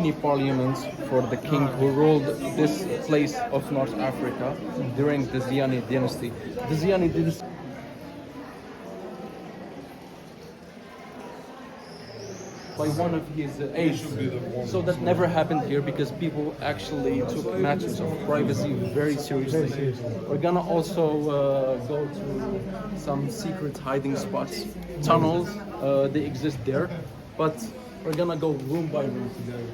mini parliaments for the king who ruled this place of North Africa during the Ziani dynasty. The Ziani dynasty by one of his aides. So that never happened here because people actually took matters of privacy very seriously. We're gonna also go to some secret hiding spots, tunnels. They exist there, but we're gonna go room by room today.